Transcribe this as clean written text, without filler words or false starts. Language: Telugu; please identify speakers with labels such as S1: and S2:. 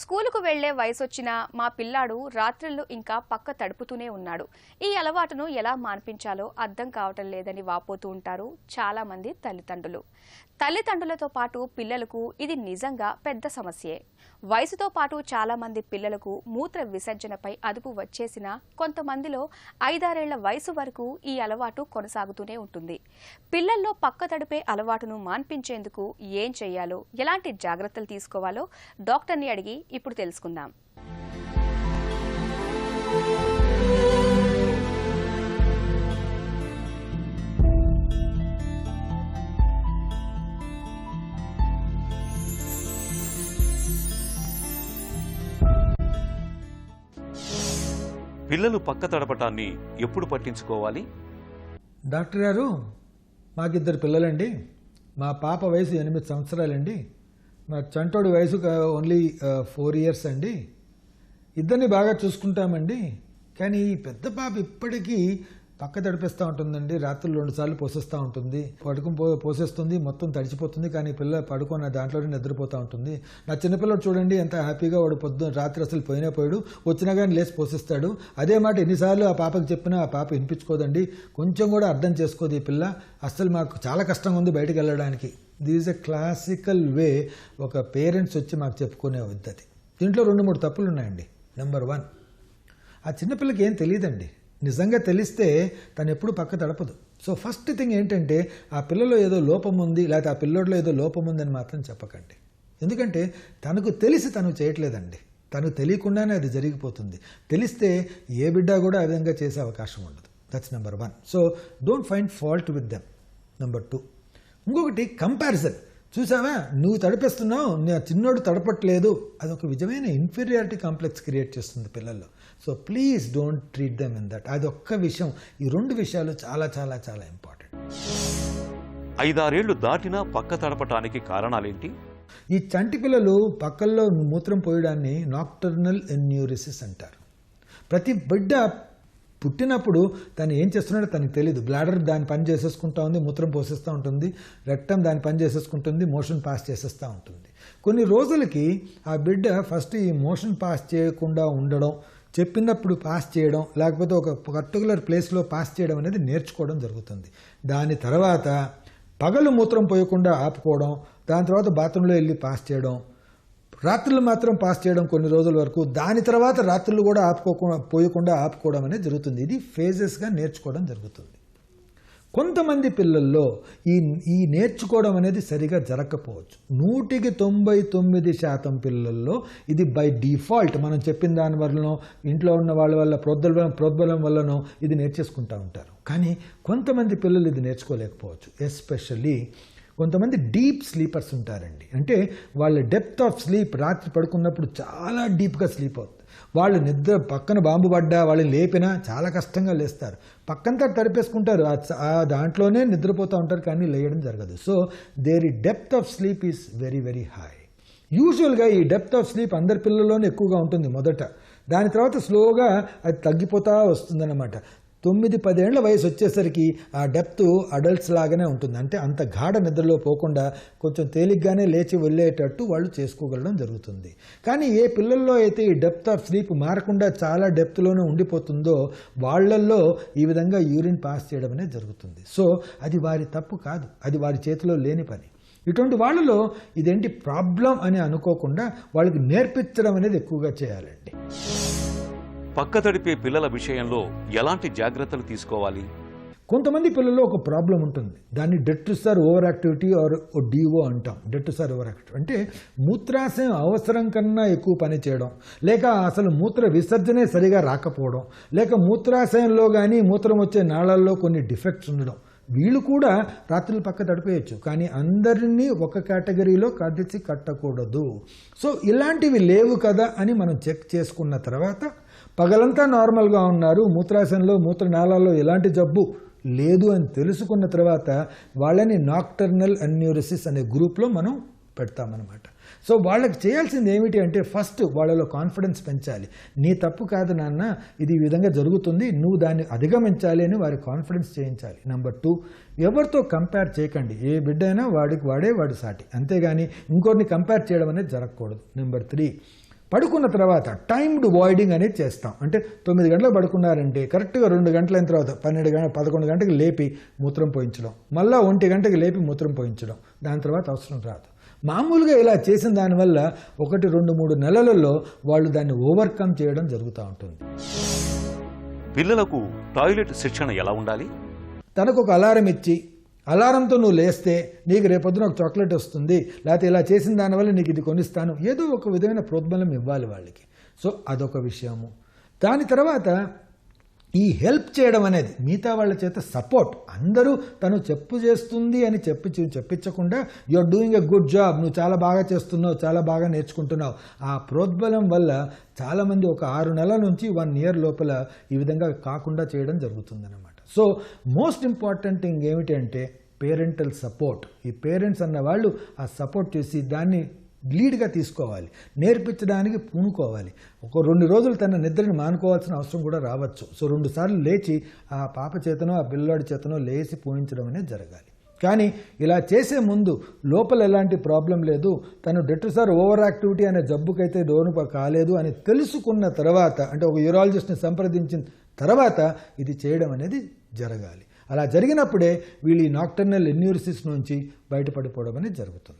S1: స్కూలుకు వెళ్లే వయసొచ్చినా మా పిల్లాడు రాత్రుళ్ళు ఇంకా పక్క తడుపుతూనే ఉన్నాడు. ఈ అలవాటును ఎలా మాన్పించాలో అర్థం కావటం లేదని వాపోతూ ఉంటారు చాలా మంది తల్లిదండ్రులు. తల్లిదండ్రులతో పాటు పిల్లలకు ఇది నిజంగా పెద్ద సమస్యే. వయసుతో పాటు చాలా మంది పిల్లలకు మూత్ర విసర్జనపై అదుపు వచ్చేసినా కొంతమందిలో 5-6 ఏళ్ల వయసు వరకు ఈ అలవాటు కొనసాగుతూనే ఉంటుంది. పిల్లల్లో పక్క తడిపే అలవాటును మాన్పించేందుకు ఏం చేయాలో, ఎలాంటి జాగ్రత్తలు తీసుకోవాలో డాక్టర్ని అడిగి ఇప్పుడు తెలుసుకుందాం.
S2: పిల్లలు పక్క తడపటాన్ని ఎప్పుడు పట్టించుకోవాలి?
S3: డాక్టర్ గారు, మాకిద్దరు పిల్లలండి. మా పాప వయసు 8 సంవత్సరాలండి. మా చంటోడి వయసు ఓన్లీ 4 years అండి. ఇద్దరిని బాగా చూసుకుంటామండి. కానీ ఈ పెద్ద పాప ఇప్పటికీ పక్క తడిపిస్తూ ఉంటుందండి. రాత్రులు 2 సార్లు పోసేస్తూ ఉంటుంది. పోసేస్తుంది, మొత్తం తడిచిపోతుంది. కానీ పిల్ల పడుకొని దాంట్లోనే నిద్రపోతూ ఉంటుంది. నా చిన్నపిల్లడు చూడండి ఎంత హ్యాపీగా, వాడు రాత్రి అసలు పోయాడు, వచ్చినా కానీ లేచి పోసేస్తాడు. అదే మాట ఎన్నిసార్లు ఆ పాపకి చెప్పినా ఆ పాప వినిపించుకోదండి. కొంచెం కూడా అర్థం చేసుకోదు ఈ పిల్ల. అస్సలు మాకు చాలా కష్టంగా ఉంది బయటకు వెళ్ళడానికి. దిస్ ఈజ్ ఎ క్లాసికల్ వే ఒక పేరెంట్స్ వచ్చి మాకు చెప్పుకునే పద్ధతి. దీంట్లో 2-3 తప్పులు ఉన్నాయండి. నెంబర్ 1, ఆ చిన్నపిల్లకి ఏం తెలియదండి. నిజంగా తెలిస్తే తను ఎప్పుడు పక్క తడపదు. సో ఫస్ట్ థింగ్ ఏంటంటే, ఆ పిల్లలో ఏదో లోపం ఉంది, లేకపోతే ఆ పిల్లోడిలో ఏదో లోపం ఉందని మాత్రం చెప్పకండి. ఎందుకంటే తనకు తెలిసి తను చేయట్లేదండి. తనకు తెలియకుండానే అది జరిగిపోతుంది. తెలిస్తే ఏ బిడ్డ కూడా ఆ విధంగా చేసే అవకాశం ఉండదు. That's number 1. So don't find fault with them. Number 2, ఇంకొకటి కంపారిజన్. చూసావా, నువ్వు తడిపేస్తున్నావు, నా చిన్నోడు తడపట్లేదు. అదొక విధమైన ఇన్ఫీరియారిటీ కాంప్లెక్స్ క్రియేట్ చేస్తుంది పిల్లల్లో. So please don't treat them in that. అది ఒక్క విషయం. ఈ 2 విషయాలు చాలా చాలా చాలా ఇంపార్టెంట్.
S2: 5-6 ఏళ్లు దాటినా పక్క తడపటానికి కారణాలేంటి?
S3: ఈ చంటి పిల్లలు పక్కల్లో మూత్రం పోయడాన్ని నాక్టర్నల్ ఎన్యూరిసిస్ అంటారు. ప్రతి బిడ్డ పుట్టినప్పుడు తను ఏం చేస్తున్నాడో తనకు తెలియదు. బ్లాడర్ దాని పని చేసేసుకుంటా ఉంది, మూత్రం పోసేస్తూ ఉంటుంది. రెక్టం దాని పని చేసేసుకుంటుంది, మోషన్ పాస్ చేసేస్తూ ఉంటుంది. కొన్ని రోజులకి ఆ బిడ్డ ఫస్ట్ ఈ మోషన్ పాస్ చేయకుండా ఉండడం, చెప్పినప్పుడు పాస్ చేయడం, లేకపోతే ఒక పర్టికులర్ ప్లేస్లో పాస్ చేయడం అనేది నేర్చుకోవడం జరుగుతుంది. దాని తర్వాత పగలు మూత్రం పోయకుండా ఆపుకోవడం, దాని తర్వాత బాత్రూంలో వెళ్ళి పాస్ చేయడం, రాత్రులు మాత్రం పాస్ చేయడం కొన్ని రోజుల వరకు, దాని తర్వాత రాత్రులు కూడా పోయకుండా ఆపుకోవడం అనేది జరుగుతుంది. ఇది ఫేజెస్గా నేర్చుకోవడం జరుగుతుంది. కొంతమంది పిల్లల్లో ఈ నేర్చుకోవడం అనేది సరిగా జరగకపోవచ్చు. 199% పిల్లల్లో ఇది బై డిఫాల్ట్ మనం చెప్పిన దాని వల్లనో, ఇంట్లో ఉన్న వాళ్ళ వల్ల ప్రోద్బలం వల్లనో ఇది నేర్చేసుకుంటూ ఉంటారు. కానీ కొంతమంది పిల్లలు ఇది నేర్చుకోలేకపోవచ్చు. ఎస్పెషల్లీ కొంతమంది డీప్ స్లీపర్స్ ఉంటారండి. అంటే వాళ్ళ డెప్త్ ఆఫ్ స్లీప్, రాత్రి పడుకున్నప్పుడు చాలా డీప్గా స్లీప్ అవుతుంది. వాళ్ళు నిద్ర పక్కన బాంబు పడ్డా, వాళ్ళని లేపినా చాలా కష్టంగా లేస్తారు. పక్కంతా తడిపేసుకుంటారు, దాంట్లోనే నిద్రపోతూ ఉంటారు, కానీ లేయడం జరగదు. So their depth of sleep is very very high. యూజువల్గా ఈ డెప్త్ ఆఫ్ స్లీప్ అందరి పిల్లల్లోనే ఎక్కువగా ఉంటుంది మొదట. దాని తర్వాత స్లోగా అది తగ్గిపోతూ వస్తుందన్నమాట. 9-10 ఏళ్ల వయసు వచ్చేసరికి ఆ డెప్త్ అడల్ట్స్ లాగానే ఉంటుంది. అంటే అంత గాఢ నిద్రలో పోకుండా కొంచెం తేలిగ్గానే లేచి వెళ్ళేటట్టు వాళ్ళు చేసుకోగలడం జరుగుతుంది. కానీ ఏ పిల్లల్లో అయితే ఈ డెప్త్ ఆఫ్ స్లీప్ మారకుండా చాలా డెప్త్లోనే ఉండిపోతుందో వాళ్ళల్లో ఈ విధంగా యూరిన్ పాస్ చేయడం అనేది జరుగుతుంది. సో అది వారి తప్పు కాదు, అది వారి చేతిలో లేని పని. ఇటువంటి వాళ్ళలో ఇదేంటి ప్రాబ్లం అని అనుకోకుండా వాళ్ళకి నేర్పించడం అనేది ఎక్కువగా చేయాలండి.
S2: పక్క తడిపే పిల్లల విషయంలో ఎలాంటి జాగ్రత్తలు తీసుకోవాలి?
S3: కొంతమంది పిల్లల్లో ఒక ప్రాబ్లం ఉంటుంది. దాన్ని డెట్రుసర్ ఓవర్ యాక్టివిటీ ఆర్ డిఓ అంటాం. డెట్రుసర్ ఓవర్ యాక్టివిటీ అంటే మూత్రాశయం అవసరం కన్నా ఎక్కువ పని చేయడం, లేక అసలు మూత్ర విసర్జనే సరిగా రాకపోవడం, లేక మూత్రాశయంలో కానీ మూత్రం వచ్చే నాళాల్లో కొన్ని డిఫెక్ట్స్ ఉండడం. వీళ్ళు కూడా రాత్రులు పక్క తడిపేయచ్చు, కానీ అందరినీ ఒక కేటగిరీలో కట్టకూడదు. సో ఇలాంటివి లేవు కదా అని మనం చెక్ చేసుకున్న తర్వాత, పగలంతా నార్మల్గా ఉన్నారు, మూత్రాశయంలో మూత్రనాళాల్లో ఎలాంటి జబ్బు లేదు అని తెలుసుకున్న తర్వాత వాళ్ళని నాక్టర్నల్ ఎన్యూరిసిస్ అనే గ్రూప్లో మనం పెడతామన్నమాట. సో వాళ్ళకి చేయాల్సింది ఏమిటి అంటే, ఫస్ట్ వాళ్ళలో కాన్ఫిడెన్స్ పెంచాలి. నీ తప్పు కాదు నాన్న, ఇది ఈ విధంగా జరుగుతుంది, నువ్వు దాన్ని అధిగమించాలి అని వారి కాన్ఫిడెన్స్ చేయించాలి. నెంబర్ 2, ఎవరితో కంపేర్ చేయకండి. ఏ బిడ్డ అయినా వాడి సాటి, అంతేగాని ఇంకోరిని కంపేర్ చేయడం అనేది జరగకూడదు. నెంబర్ 3, పడుకున్న తర్వాత టైమ్డ్ వాయిడింగ్ అనేది చేస్తాం. అంటే 9 గంటలకు పడుకున్నారంటే కరెక్ట్గా 2 గంటలైన తర్వాత 11 గంటలకు లేపి మూత్రం పోయించడం, మళ్ళీ 1 గంటకి లేపి మూత్రం పోయించడం, దాని తర్వాత అవసరం రాదు. మామూలుగా ఇలా చేసిన దానివల్ల 1, 2, 3 నెలలలో వాళ్ళు దాన్ని ఓవర్కమ్ చేయడం జరుగుతూ ఉంటుంది.
S2: పిల్లలకు టాయిలెట్ శిక్షణ ఎలా ఉండాలి?
S3: తనకు ఒక అలారం ఇచ్చి, అలారంతో నువ్వు లేస్తే నీకు రేపొద్దున ఒక చాక్లెట్ వస్తుంది, లేకపోతే ఇలా చేసిన దానివల్ల నీకు ఇది కొనిస్తాను, ఏదో ఒక విధమైన ప్రోద్బలం ఇవ్వాలి వాళ్ళకి. సో అదొక విషయము. దాని తర్వాత ఈ హెల్ప్ చేయడం అనేది మిగతా వాళ్ళ చేత సపోర్ట్, అందరూ తను చెప్పు చేస్తుంది అని చెప్పించకుండా you are doing a good job, నువ్వు చాలా బాగా చేస్తున్నావు, చాలా బాగా నేర్చుకుంటున్నావు, ఆ ప్రోద్బలం వల్ల చాలామంది ఒక 6 నెలల నుంచి 1 ఇయర్ లోపల ఈ విధంగా కాకుండా చేయడం జరుగుతుందన్నమాట. సో మోస్ట్ ఇంపార్టెంట్ థింగ్ ఏమిటి అంటే పేరెంటల్ సపోర్ట్. ఈ పేరెంట్స్ అన్న వాళ్ళు ఆ సపోర్ట్ చేసి దాన్ని లీడ్గా తీసుకోవాలి, నేర్పించడానికి పూనుకోవాలి. ఒక 2 రోజులు తన నిద్రని మానుకోవాల్సిన అవసరం కూడా రావచ్చు. సో 2 సార్లు లేచి ఆ పాప చేతనో ఆ పిల్లాడి చేతనో లేచి పూయించడం అనేది జరగాలి. కానీ ఇలా చేసే ముందు లోపల ఎలాంటి ప్రాబ్లం లేదు, తను డెట్రసార్ ఓవర్ యాక్టివిటీ అనే జబ్బుకైతే లోను కాలేదు అని తెలుసుకున్న తర్వాత, అంటే ఒక యూరాలజిస్ట్ని సంప్రదించిన తర్వాత ఇది చేయడం అనేది జరగాలి. అలా జరిగినప్పుడే వీళ్ళు ఈ నాక్టర్నల్ ఎన్యూరిసిస్ నుంచి బయటపడిపోవడం అనేది జరుగుతుంది.